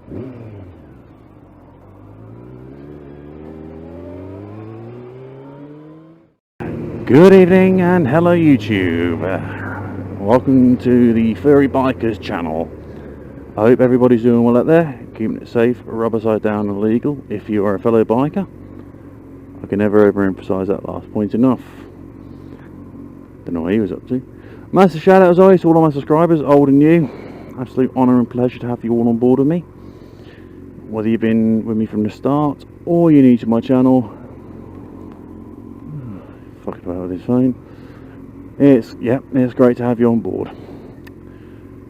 Good evening and hello YouTube. Welcome to the Furry Bikers channel. I hope everybody's doing well out there, keeping it safe, rubber side down and legal if you are a fellow biker. I can never overemphasize that last point enough. Don't know what he was up to. Massive shout out as always to all of my subscribers, old and new. Absolute honour and pleasure to have you all on board with me. Whether you've been with me from the start or you're new to my channel. Fucking about with his phone. It's great to have you on board.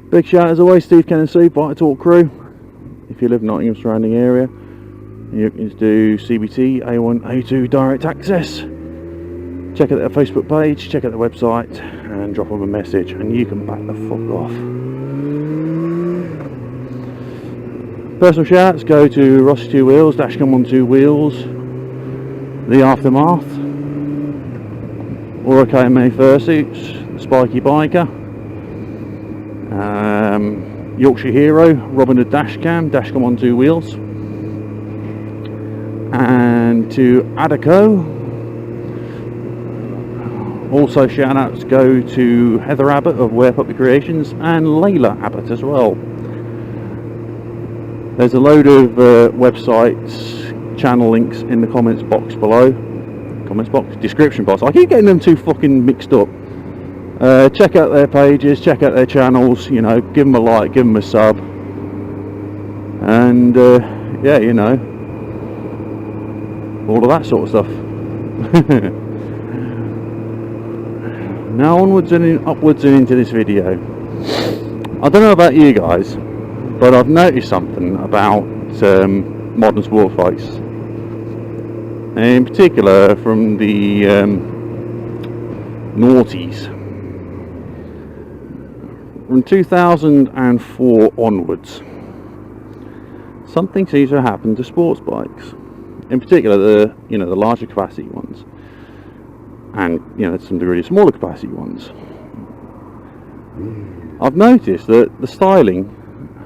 Big shout out as always, Steve, Ken and Sue, Bike Talk crew. If you live in Nottingham surrounding area, you can do CBT, A1, A2 direct access. Check out their Facebook page, check out their website, and drop them a message, and you can back the fuck off. Personal shouts go to Rossi 2 Wheels, Dashcam on 2 Wheels, The Aftermath, Aura KMA Fursuits, Spiky Biker, Yorkshire Hero, Robin the Dashcam on 2 Wheels, and to Adaco. Also shout outs go to Heather Abbott of Where Puppy Creations and Layla Abbott as well. There's a load of websites, channel links in the comments box below. Description box. I keep getting them two fucking mixed up. Check out their pages, check out their channels, you know, give them a like, give them a sub. And yeah, you know, all of that sort of stuff. Now onwards and upwards and into this video. I don't know about you guys, but I've noticed something about modern sport bikes, in particular from the noughties. From 2004 onwards, something seems to happen to sports bikes, in particular the larger capacity ones, and to some degree smaller capacity ones. I've noticed that the styling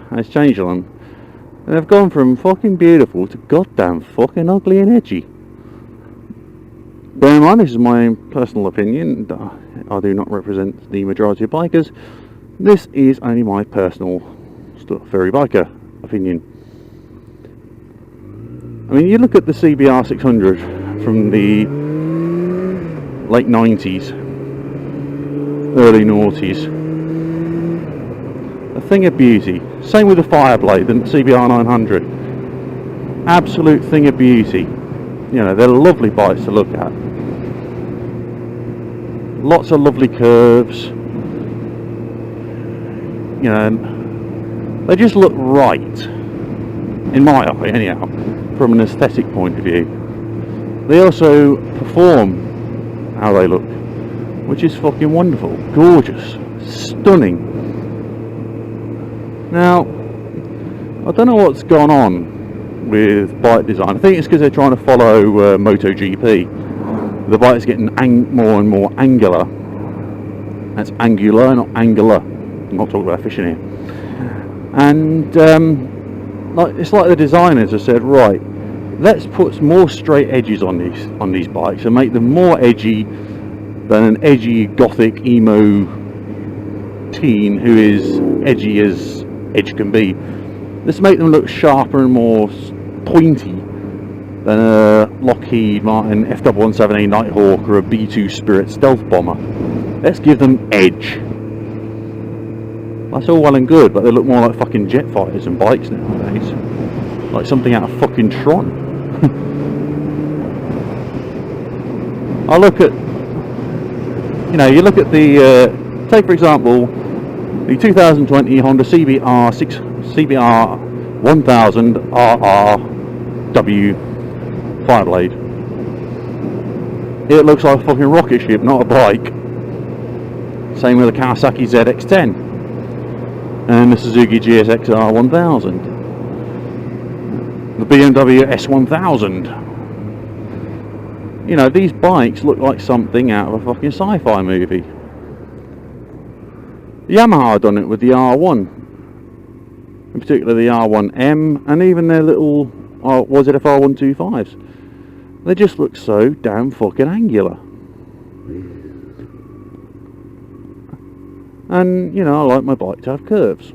has changed on them, and they've gone from fucking beautiful to goddamn fucking ugly and edgy. Bear in mind, this is my personal opinion. I do not represent the majority of bikers. This is only my personal furry biker opinion. I mean, you look at the CBR 600 from the late 90s, early noughties. A thing of beauty. Same with the Fireblade, the CBR 900. Absolute thing of beauty. They're lovely bikes to look at. Lots of lovely curves. They just look right, in my eye anyhow, from an aesthetic point of view. They also perform how they look, which is fucking wonderful, gorgeous, stunning. Now, I don't know what's gone on with bike design. I think it's because they're trying to follow MotoGP. The bike's getting more and more angular. That's angular, not angular. I'm not talking about fishing here. And it's like the designers have said, right, let's put more straight edges on these bikes and make them more edgy than an edgy gothic emo teen who is edgy as edge can be. Let's make them look sharper and more pointy than a Lockheed Martin F117A Nighthawk or a B2 Spirit stealth bomber. Let's give them edge. That's all well and good, but they look more like fucking jet fighters and bikes nowadays, like something out of fucking Tron. I look at, you look at the take for example the 2020 Honda CBR 1000 RRW Fireblade. It looks like a fucking rocket ship, not a bike. Same with the Kawasaki ZX10 and the Suzuki GSX-R 1000, the BMW S1000. These bikes look like something out of a fucking sci-fi movie. Yamaha done it with the R1. in particular the R1M, and even their little ZF R125s. They just look so damn fucking angular. And, you know, I like my bike to have curves.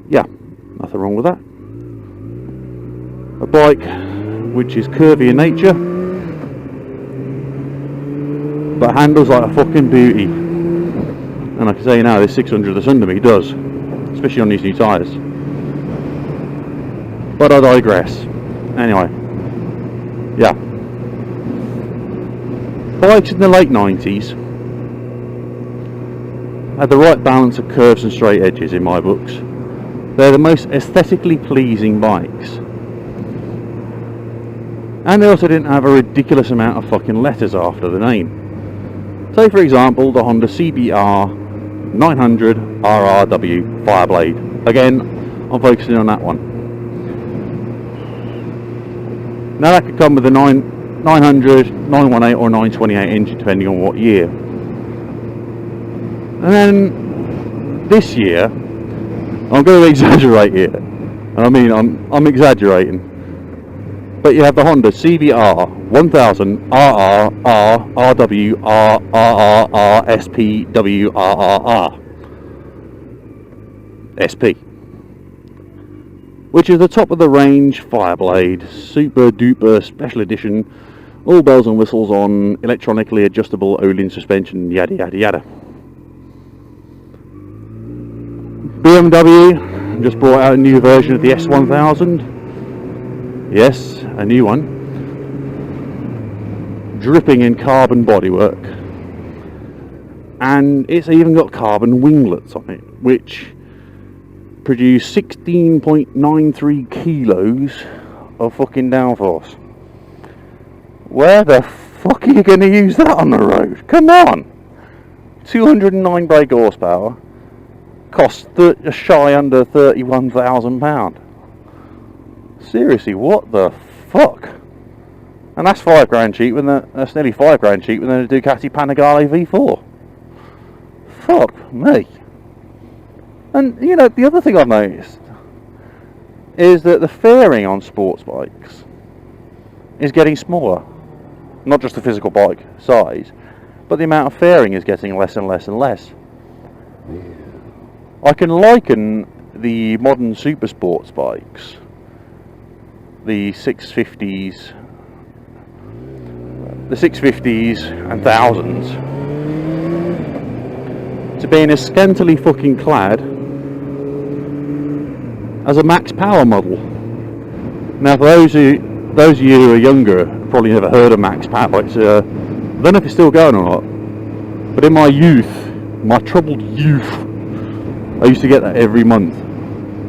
Yeah, nothing wrong with that. A bike which is curvy in nature, but handles like a fucking beauty. And I can say now, this 600 that's under me does, especially on these new tyres. But I digress. Anyway, yeah. Bikes in the late 90s had the right balance of curves and straight edges in my books. They're the most aesthetically pleasing bikes. And they also didn't have a ridiculous amount of fucking letters after the name. Say for example the Honda CBR 900 RRW Fireblade. Again, I'm focusing on that one. Now that could come with a 900, 918 or 928 engine depending on what year. And then this year, I'm going to exaggerate here. I mean, I'm exaggerating. But you have the Honda CBR 1000 RR RW RRR SP WRRR SP, which is the top of the range Fireblade, super duper special edition, all bells and whistles on, electronically adjustable Olin suspension, yada yada yada. BMW just brought out a new version of the S1000. Yes, a new one, dripping in carbon bodywork, and it's even got carbon winglets on it, which produce 16.93 kilos of fucking downforce. Where the fuck are you going to use that on the road? Come on! 209 brake horsepower, costs just shy under £31,000. Seriously, what the fuck? And that's £5 cheaper than that's nearly £5 cheaper than a Ducati Panigale V4. Fuck me. And you know, the other thing I've noticed is that the fairing on sports bikes is getting smaller. Not just the physical bike size, but the amount of fairing is getting less and less and less. I can liken the modern super sports bikes, the 650s and 1000s, to being as scantily fucking clad as a max power model. Now, for those of you who are younger, probably never heard of max power. It's I don't know if it's still going or not, but in my youth, my troubled youth, I used to get that every month.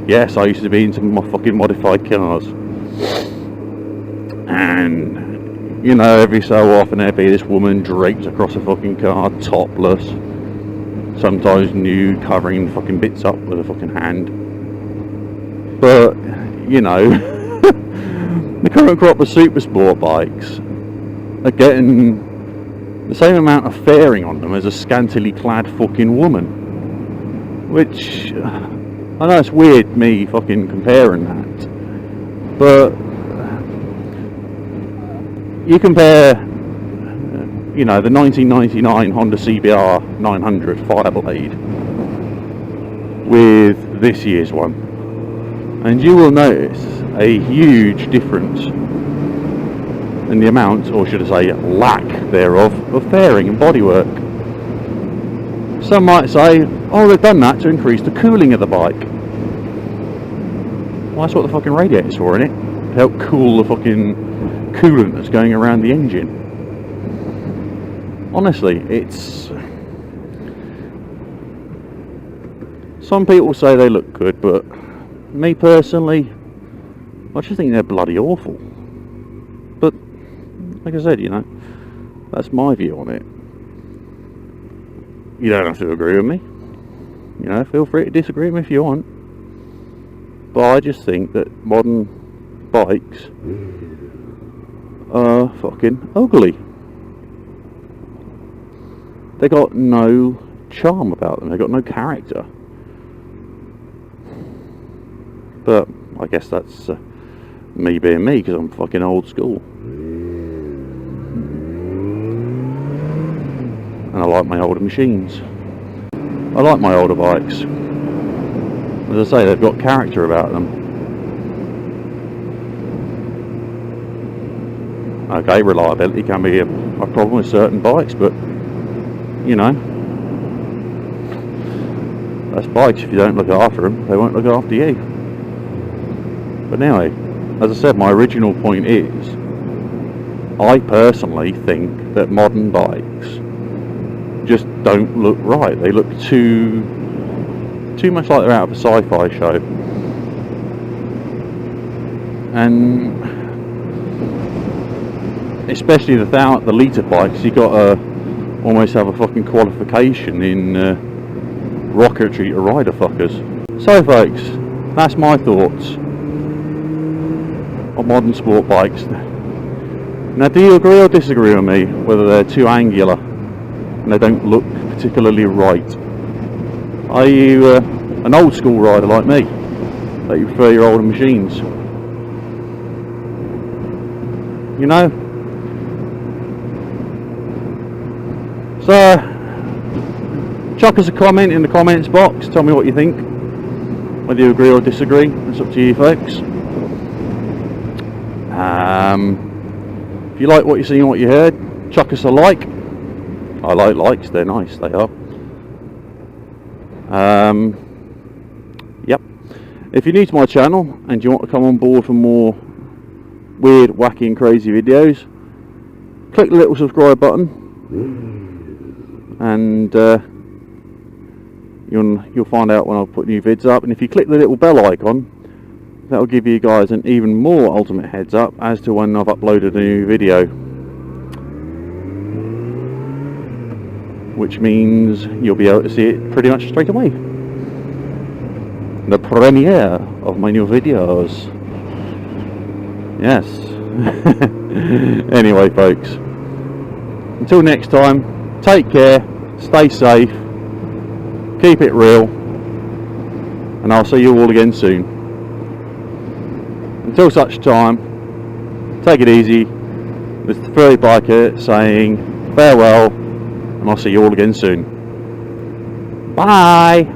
Yes, I used to be into my fucking modified cars. And you know, every so often there'd be this woman draped across a fucking car, topless, sometimes nude, covering fucking bits up with a fucking hand. But you know, the current crop of super sport bikes are getting the same amount of fairing on them as a scantily clad fucking woman. Which I know it's weird me fucking comparing that, but you compare, you know, the 1999 Honda CBR 900 Fireblade with this year's one, and you will notice a huge difference in the amount, or should I say lack thereof, of fairing and bodywork. Some might say, oh, they've done that to increase the cooling of the bike. Well, that's what the fucking radiator's for, isn't it? To help cool the fucking coolant that's going around the engine. Honestly, it's... Some people say they look good, but me personally, I just think they're bloody awful. But, like I said, you know, that's my view on it. You don't have to agree with me. You know, feel free to disagree with me if you want. But I just think that modern bikes are fucking ugly. They got no charm about them. They got no character. But I guess that's me being me, because I'm fucking old school. And I like my older machines. I like my older bikes. As I say, they've got character about them. Okay, reliability can be a problem with certain bikes, but you know, that's bikes. If you don't look after them, they won't look after you. But anyway, as I said, my original point is, I personally think that modern bikes just don't look right. They look too much like they're out of a sci-fi show. And especially the litre bikes, you got to almost have a fucking qualification in rocketry to ride a fuckers. So folks, that's my thoughts on modern sport bikes. Now, do you agree or disagree with me whether they're too angular and they don't look particularly right? Are you an old school rider like me, that you prefer your older machines? You know? So, chuck us a comment in the comments box, tell me what you think, whether you agree or disagree. It's up to you folks. If you like what you see and what you heard, chuck us a like. I like likes, they're nice, they are. Yep. If you're new to my channel and you want to come on board for more weird, wacky and crazy videos, click the little subscribe button and you'll find out when I put new vids up. And if you click the little bell icon, that'll give you guys an even more ultimate heads up as to when I've uploaded a new video, which means you'll be able to see it pretty much straight away. The premiere of my new videos. Yes. Anyway folks, until next time, take care, stay safe, keep it real, and I'll see you all again soon. Until such time, take it easy. This is the Furry Biker saying farewell, and I'll see you all again soon. Bye!